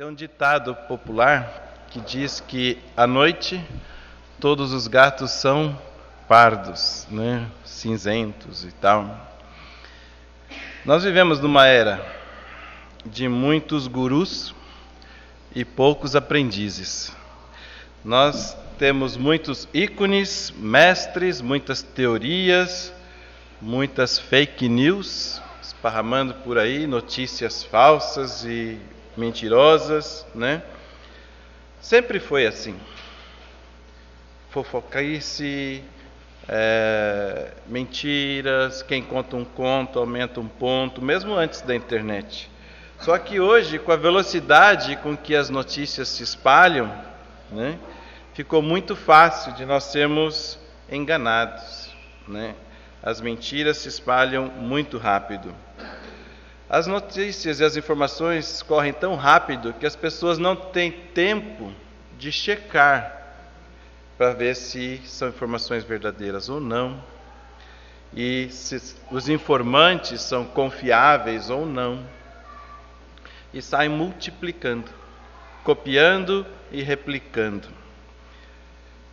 Tem um ditado popular que diz que à noite todos os gatos são pardos, né? Cinzentos e tal. Nós vivemos numa era de muitos gurus e poucos aprendizes. Nós temos muitos ícones, mestres, muitas teorias, muitas fake news esparramando por aí, notícias falsas e mentirosas, né? Sempre foi assim. Fofoquice, mentiras, quem conta um conto aumenta um ponto, mesmo antes da internet. Só que hoje, com a velocidade com que as notícias se espalham, né, ficou muito fácil de nós sermos enganados, né? As mentiras se espalham muito rápido. As notícias e as informações correm tão rápido que as pessoas não têm tempo de checar para ver se são informações verdadeiras ou não, e se os informantes são confiáveis ou não, e saem multiplicando, copiando e replicando.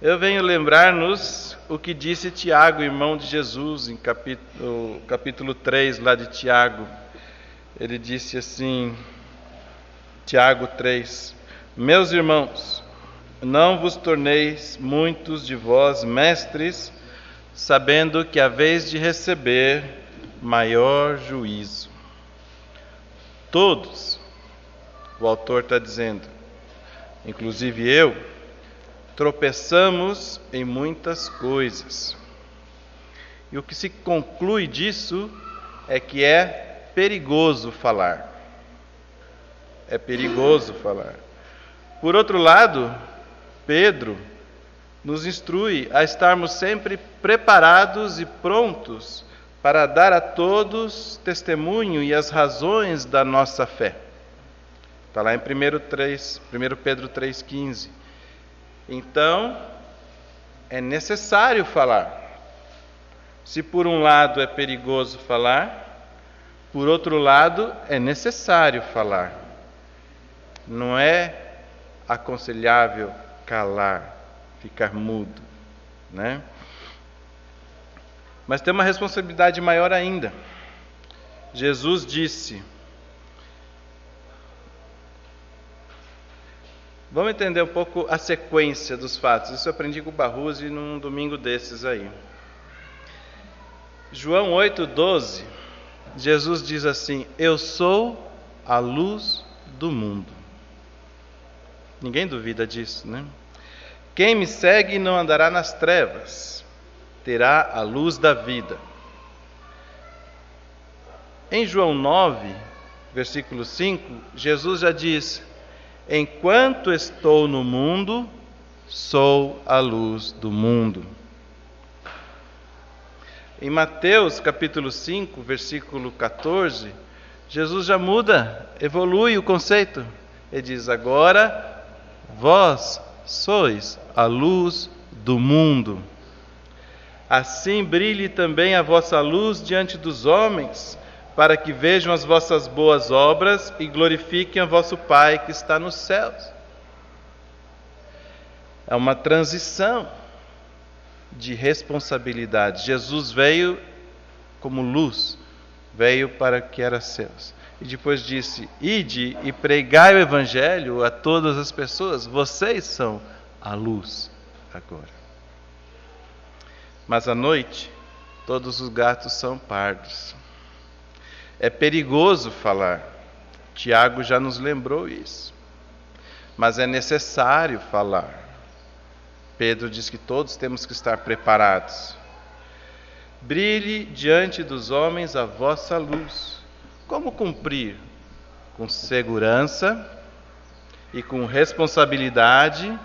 Eu venho lembrar-nos o que disse Tiago, irmão de Jesus, em capítulo 3 lá de Tiago. Ele disse assim, Tiago 3: Meus irmãos, não vos torneis muitos de vós mestres, sabendo que haveis de receber maior juízo. Todos, o autor está dizendo, inclusive eu, tropeçamos em muitas coisas. E o que se conclui disso é que é perigoso falar. É perigoso falar. Por outro lado, Pedro nos instrui a estarmos sempre preparados e prontos para dar a todos testemunho e as razões da nossa fé. Está lá em 1 Pedro 3,15. Então, é necessário falar. Se por um lado é perigoso falar, por outro lado é necessário falar. Não é aconselhável calar, ficar mudo, né? Mas tem uma responsabilidade maior ainda. Jesus disse, vamos entender um pouco a sequência dos fatos. Isso eu aprendi com o Barroso num domingo desses aí. João 8,12, Jesus diz assim: Eu sou a luz do mundo. Ninguém duvida disso, né? Quem me segue não andará nas trevas, terá a luz da vida. Em João 9, versículo 5, Jesus já diz: Enquanto estou no mundo, sou a luz do mundo. Em Mateus capítulo 5, versículo 14, Jesus já muda, evolui o conceito. Ele diz: Agora vós sois a luz do mundo. Assim brilhe também a vossa luz diante dos homens, para que vejam as vossas boas obras e glorifiquem a vosso Pai que está nos céus. É uma transição de responsabilidade. Jesus veio como luz, veio para que era seus. E depois disse: Ide e pregai o Evangelho a todas as pessoas. Vocês são a luz agora. Mas à noite, todos os gatos são pardos. É perigoso falar. Tiago já nos lembrou isso. Mas é necessário falar. Pedro diz que todos temos que estar preparados. Brilhe diante dos homens a vossa luz. Como cumprir? Com segurança e com responsabilidade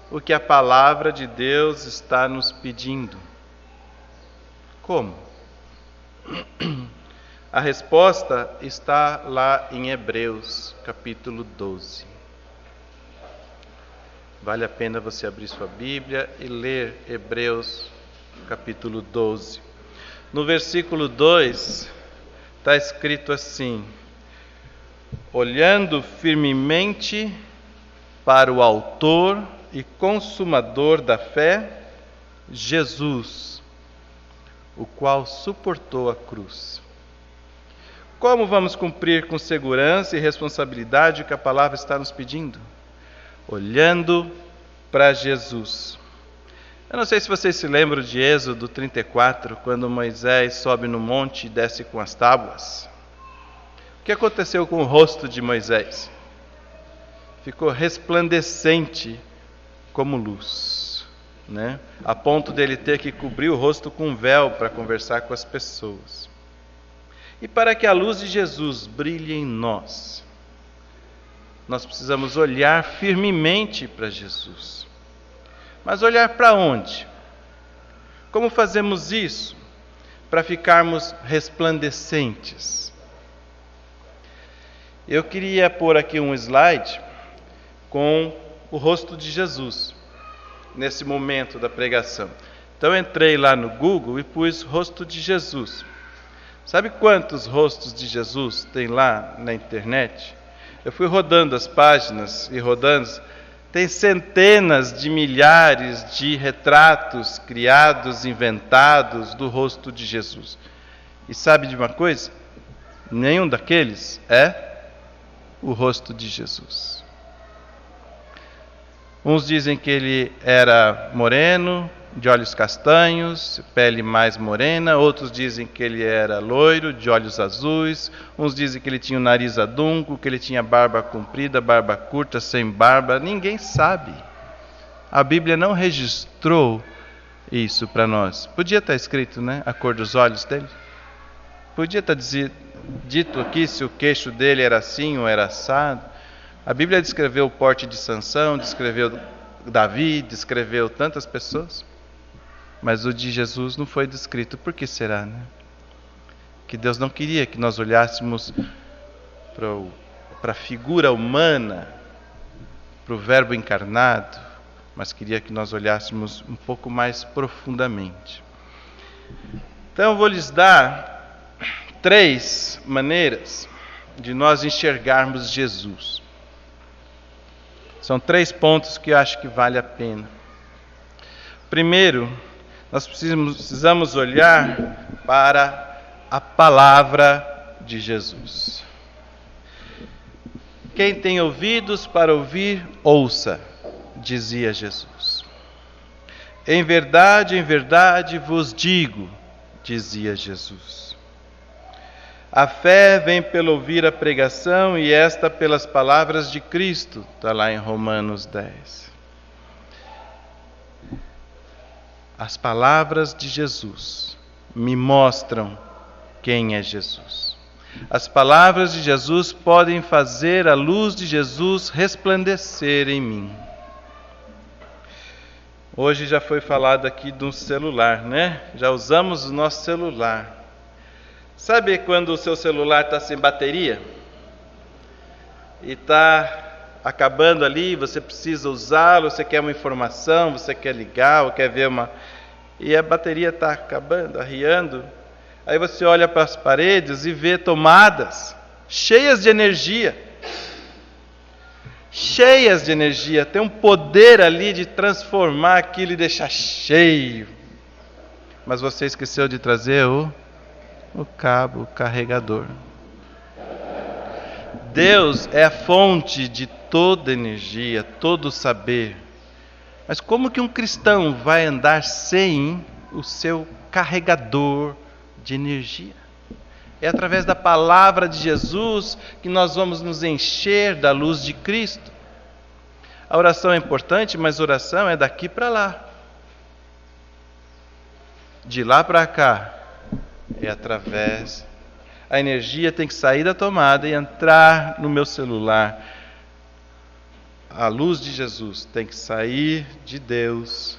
o que a palavra de Deus está nos pedindo. Como? A resposta está lá em Hebreus, capítulo 12. Vale a pena você abrir sua Bíblia e ler Hebreus, capítulo 12. No versículo 2, está escrito assim: olhando firmemente para o autor e consumador da fé, Jesus, o qual suportou a cruz. Como vamos cumprir com segurança e responsabilidade o que a palavra está nos pedindo? Olhando para Jesus. Eu não sei se vocês se lembram de Êxodo 34, quando Moisés sobe no monte e desce com as tábuas. O que aconteceu com o rosto de Moisés? Ficou resplandecente como luz, né? A ponto dele ter que cobrir o rosto com um véu para conversar com as pessoas. E para que a luz de Jesus brilhe em nós, nós precisamos olhar firmemente para Jesus. Mas olhar para onde? Como fazemos isso para ficarmos resplandecentes? Eu queria pôr aqui um slide com o rosto de Jesus, nesse momento da pregação. Então eu entrei lá no Google e pus rosto de Jesus. Sabe quantos rostos de Jesus tem lá na internet? Eu fui rodando as páginas e rodando, tem centenas de milhares de retratos criados, inventados do rosto de Jesus. E sabe de uma coisa? Nenhum daqueles é o rosto de Jesus. Uns dizem que ele era moreno, de olhos castanhos, pele mais morena. Outros dizem que ele era loiro, de olhos azuis. Uns dizem que ele tinha o nariz adunco, que ele tinha barba comprida, barba curta, sem barba. Ninguém sabe. A Bíblia não registrou isso para nós. Podia estar escrito, né? A cor dos olhos dele. Podia estar dito aqui se o queixo dele era assim ou era assado. A Bíblia descreveu o porte de Sansão, descreveu Davi, descreveu tantas pessoas. Mas o de Jesus não foi descrito. Por que será, né? Que Deus não queria que nós olhássemos para a figura humana, para o verbo encarnado, mas queria que nós olhássemos um pouco mais profundamente. Então eu vou lhes dar 3 maneiras de nós enxergarmos Jesus. São 3 pontos que eu acho que vale a pena. Primeiro, nós precisamos olhar para a palavra de Jesus. Quem tem ouvidos para ouvir, ouça, dizia Jesus. Em verdade vos digo, dizia Jesus. A fé vem pelo ouvir a pregação e esta pelas palavras de Cristo, está lá em Romanos 10. As palavras de Jesus me mostram quem é Jesus. As palavras de Jesus podem fazer a luz de Jesus resplandecer em mim. Hoje já foi falado aqui de um celular, né? Já usamos o nosso celular. Sabe quando o seu celular está sem bateria? E está acabando ali, você precisa usá-lo, você quer uma informação, você quer ligar, ou quer ver uma... E a bateria está acabando, arriando. Aí você olha para as paredes e vê tomadas cheias de energia. Cheias de energia. Tem um poder ali de transformar aquilo e deixar cheio. Mas você esqueceu de trazer o cabo, o carregador. Deus é a fonte de toda energia, todo saber. Mas como que um cristão vai andar sem o seu carregador de energia? É através da palavra de Jesus que nós vamos nos encher da luz de Cristo. A oração é importante, mas oração é daqui para lá. De lá para cá é através. A energia tem que sair da tomada e entrar no meu celular. A luz de Jesus tem que sair de Deus,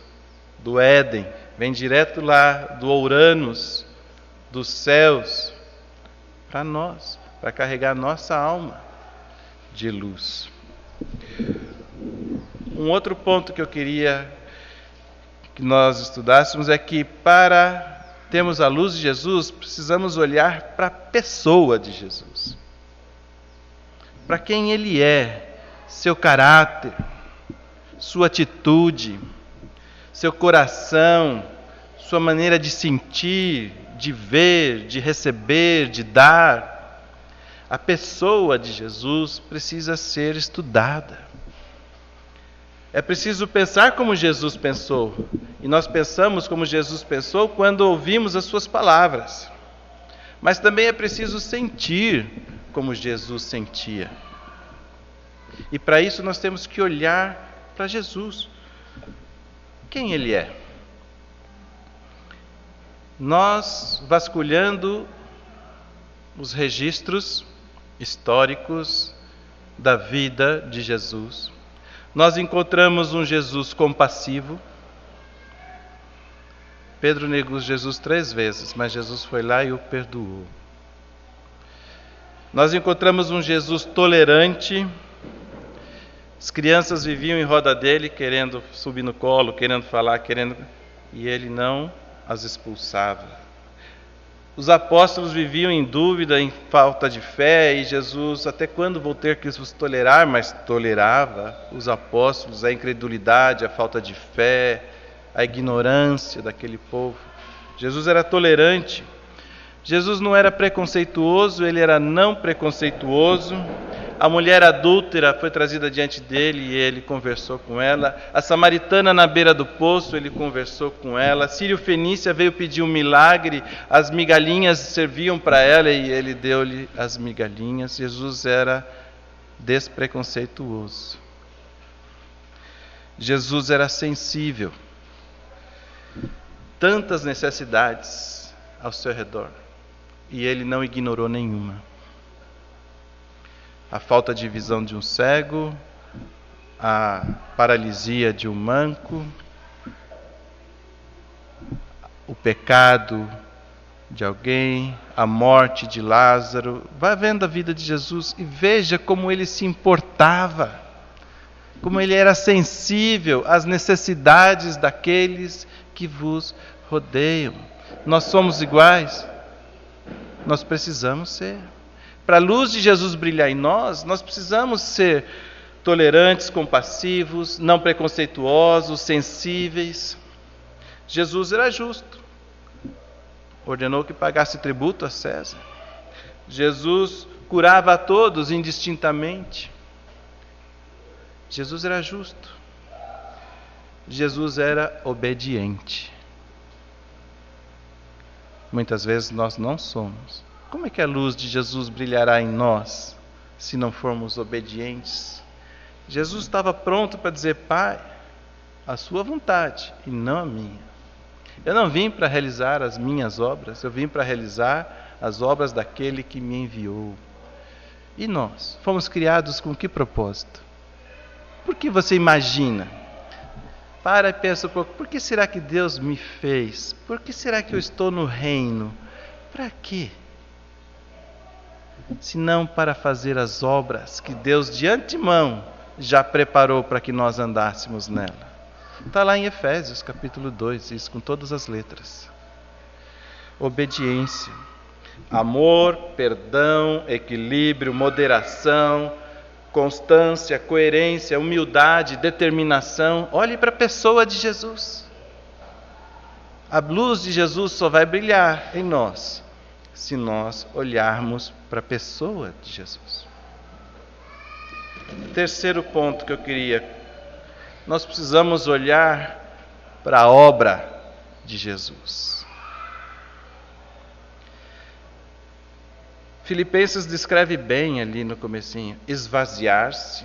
do Éden, vem direto lá do Uranus, dos céus, para nós, para carregar nossa alma de luz. Um outro ponto que eu queria que nós estudássemos é que para termos a luz de Jesus, precisamos olhar para a pessoa de Jesus. para quem Ele é, seu caráter, sua atitude, seu coração, sua maneira de sentir, de ver, de receber, de dar. A pessoa de Jesus precisa ser estudada. É preciso pensar como Jesus pensou. E nós pensamos como Jesus pensou quando ouvimos as suas palavras. Mas também é preciso sentir como Jesus sentia. E para isso nós temos que olhar para Jesus. Quem Ele é? Nós, vasculhando os registros históricos da vida de Jesus, nós encontramos um Jesus compassivo. Pedro negou Jesus 3 vezes, mas Jesus foi lá e o perdoou. Nós encontramos um Jesus tolerante. As crianças viviam em roda dele, querendo subir no colo, querendo falar, e ele não as expulsava. Os apóstolos viviam em dúvida, em falta de fé, e Jesus, até quando vou ter que os tolerar? Mas tolerava os apóstolos, a incredulidade, a falta de fé, a ignorância daquele povo. Jesus era tolerante. Jesus não era preconceituoso, ele era não preconceituoso. A mulher adúltera foi trazida diante dele e ele conversou com ela. A samaritana na beira do poço, ele conversou com ela. A sírio-fenícia veio pedir um milagre, as migalhinhas serviam para ela e ele deu-lhe as migalhinhas. Jesus era despreconceituoso. Jesus era sensível. Tantas necessidades ao seu redor e ele não ignorou nenhuma. A falta de visão de um cego, a paralisia de um manco, o pecado de alguém, a morte de Lázaro. Vá vendo a vida de Jesus e veja como ele se importava, como ele era sensível às necessidades daqueles que vos rodeiam. Nós somos iguais? Nós precisamos ser. Para a luz de Jesus brilhar em nós, nós precisamos ser tolerantes, compassivos, não preconceituosos, sensíveis. Jesus era justo. Ordenou que pagasse tributo a César. Jesus curava a todos indistintamente. Jesus era justo. Jesus era obediente. Muitas vezes nós não somos. Como é que a luz de Jesus brilhará em nós se não formos obedientes? Jesus estava pronto para dizer: Pai, a sua vontade e não a minha. Eu não vim para realizar as minhas obras, eu vim para realizar as obras daquele que me enviou. E nós? Fomos criados com que propósito? Por que você imagina? Para e pensa um pouco, por que será que Deus me fez? Por que será que eu estou no reino? Para quê? Senão para fazer as obras que Deus de antemão já preparou para que nós andássemos nela. Está lá em Efésios capítulo 2, isso com todas as letras. Obediência, amor, perdão, equilíbrio, moderação, constância, coerência, humildade, determinação. Olhe para a pessoa de Jesus. A luz de Jesus só vai brilhar em nós se nós olharmos para a pessoa de Jesus. Terceiro ponto que eu queria: nós precisamos olhar para a obra de Jesus. Filipenses descreve bem ali no comecinho, esvaziar-se.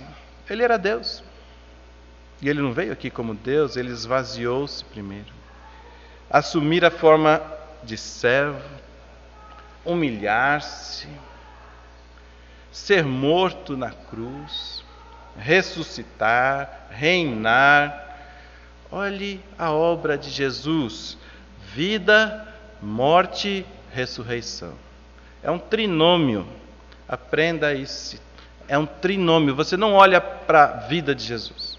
Ele era Deus. E ele não veio aqui como Deus, ele esvaziou-se primeiro. Assumir a forma de servo, humilhar-se, ser morto na cruz, ressuscitar, reinar. Olhe a obra de Jesus: vida, morte, ressurreição. É um trinômio. Aprenda isso. É um trinômio. Você não olha para a vida de Jesus.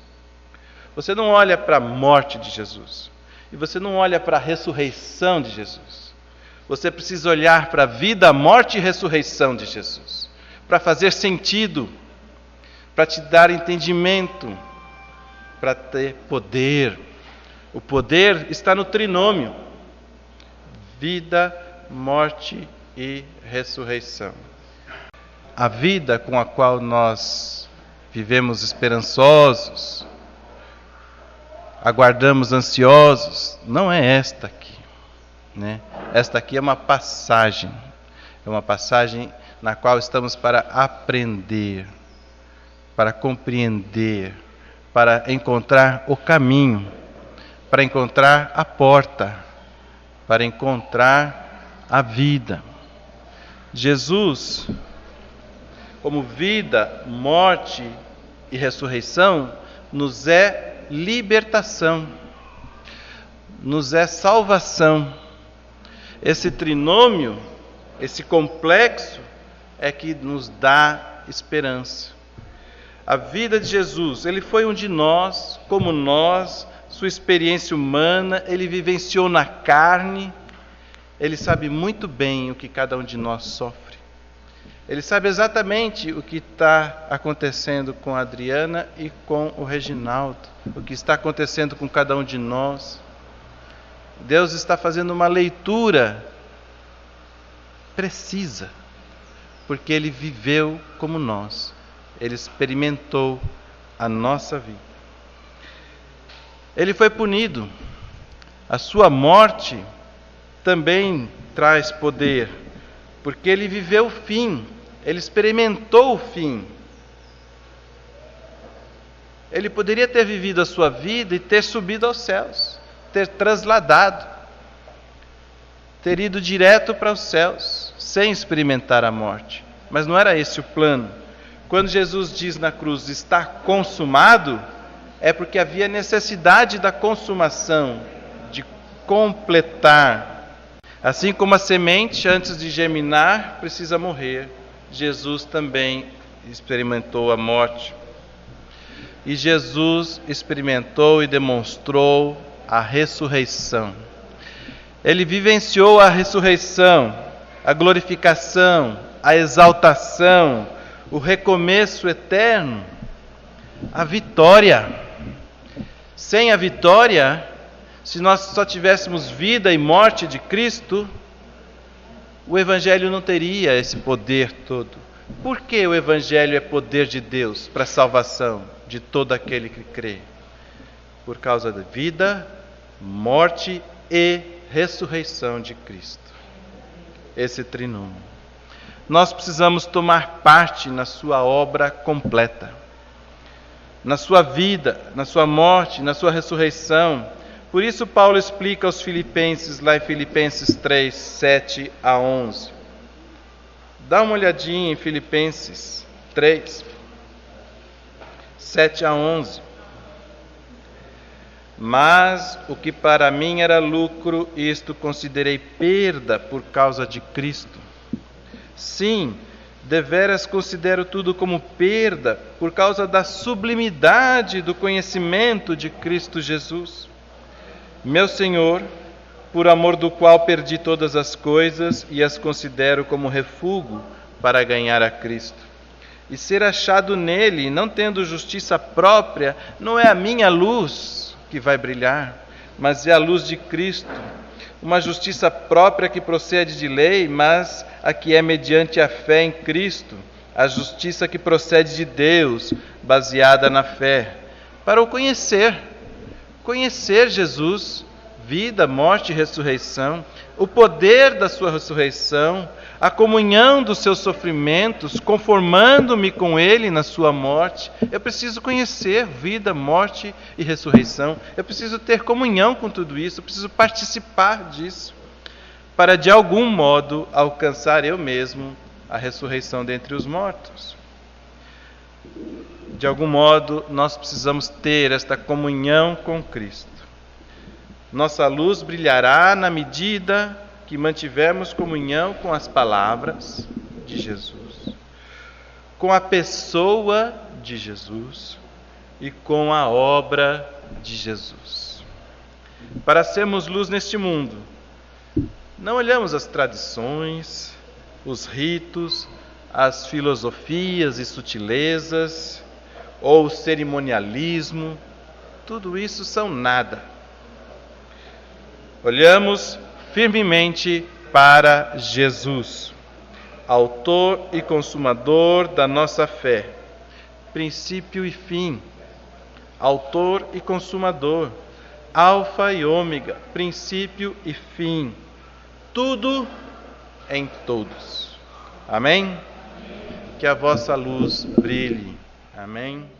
Você não olha para a morte de Jesus. E você não olha para a ressurreição de Jesus. Você precisa olhar para a vida, morte e ressurreição de Jesus, para fazer sentido para te dar entendimento, para ter poder. O poder está no trinômio: vida, morte e ressurreição. A vida com a qual nós vivemos esperançosos, aguardamos ansiosos, não é esta aqui, né? Esta aqui é uma passagem na qual estamos para aprender, para compreender, para encontrar o caminho, para encontrar a porta, para encontrar a vida. Jesus, como vida, morte e ressurreição, nos é libertação, nos é salvação. Esse trinômio, esse complexo é que nos dá esperança. A vida de Jesus, ele foi um de nós, como nós, sua experiência humana, ele vivenciou na carne, ele sabe muito bem o que cada um de nós sofre. Ele sabe exatamente o que está acontecendo com a Adriana e com o Reginaldo, o que está acontecendo com cada um de nós. Deus está fazendo uma leitura precisa, porque Ele viveu como nós, Ele experimentou a nossa vida. Ele foi punido, a sua morte também traz poder, porque Ele viveu o fim, Ele experimentou o fim. Ele poderia ter vivido a sua vida e ter subido aos céus, ter trasladado, ter ido direto para os céus, sem experimentar a morte. Mas não era esse o plano. Quando Jesus diz na cruz, está consumado, é porque havia necessidade da consumação, de completar. Assim como a semente, antes de germinar, precisa morrer, Jesus também experimentou a morte. E Jesus experimentou e demonstrou a ressurreição. Ele vivenciou a ressurreição, a glorificação, a exaltação, o recomeço eterno, a vitória. Sem a vitória, se nós só tivéssemos vida e morte de Cristo, o Evangelho não teria esse poder todo. Por que o Evangelho é poder de Deus para a salvação de todo aquele que crê? Por causa da vida, morte e ressurreição de Cristo. Esse trinômio. Nós precisamos tomar parte na sua obra completa, na sua vida, na sua morte, na sua ressurreição. Por isso Paulo explica aos Filipenses, lá em Filipenses 3, 7 a 11. Dá uma olhadinha em Filipenses 3, 7 a 11. Mas o que para mim era lucro, isto considerei perda por causa de Cristo. Sim, deveras considero tudo como perda por causa da sublimidade do conhecimento de Cristo Jesus, meu Senhor, por amor do qual perdi todas as coisas e as considero como refúgio para ganhar a Cristo. E ser achado nele, não tendo justiça própria, não é a minha luz que vai brilhar, mas é a luz de Cristo, uma justiça própria que procede de lei, mas a que é mediante a fé em Cristo, a justiça que procede de Deus, baseada na fé, para o conhecer Jesus, vida, morte e ressurreição, o poder da sua ressurreição, a comunhão dos seus sofrimentos, conformando-me com Ele na sua morte. Eu preciso conhecer vida, morte e ressurreição. Eu preciso ter comunhão com tudo isso, eu preciso participar disso, para de algum modo alcançar eu mesmo a ressurreição dentre os mortos. De algum modo nós precisamos ter esta comunhão com Cristo. Nossa luz brilhará na medida que mantivermos comunhão com as palavras de Jesus, com a pessoa de Jesus e com a obra de Jesus. Para sermos luz neste mundo, não olhamos as tradições, os ritos, as filosofias e sutilezas, ou cerimonialismo, tudo isso são nada. Olhamos firmemente para Jesus, autor e consumador da nossa fé, princípio e fim, autor e consumador, alfa e ômega, princípio e fim, tudo em todos. Amém? Que a vossa luz brilhe. Amém?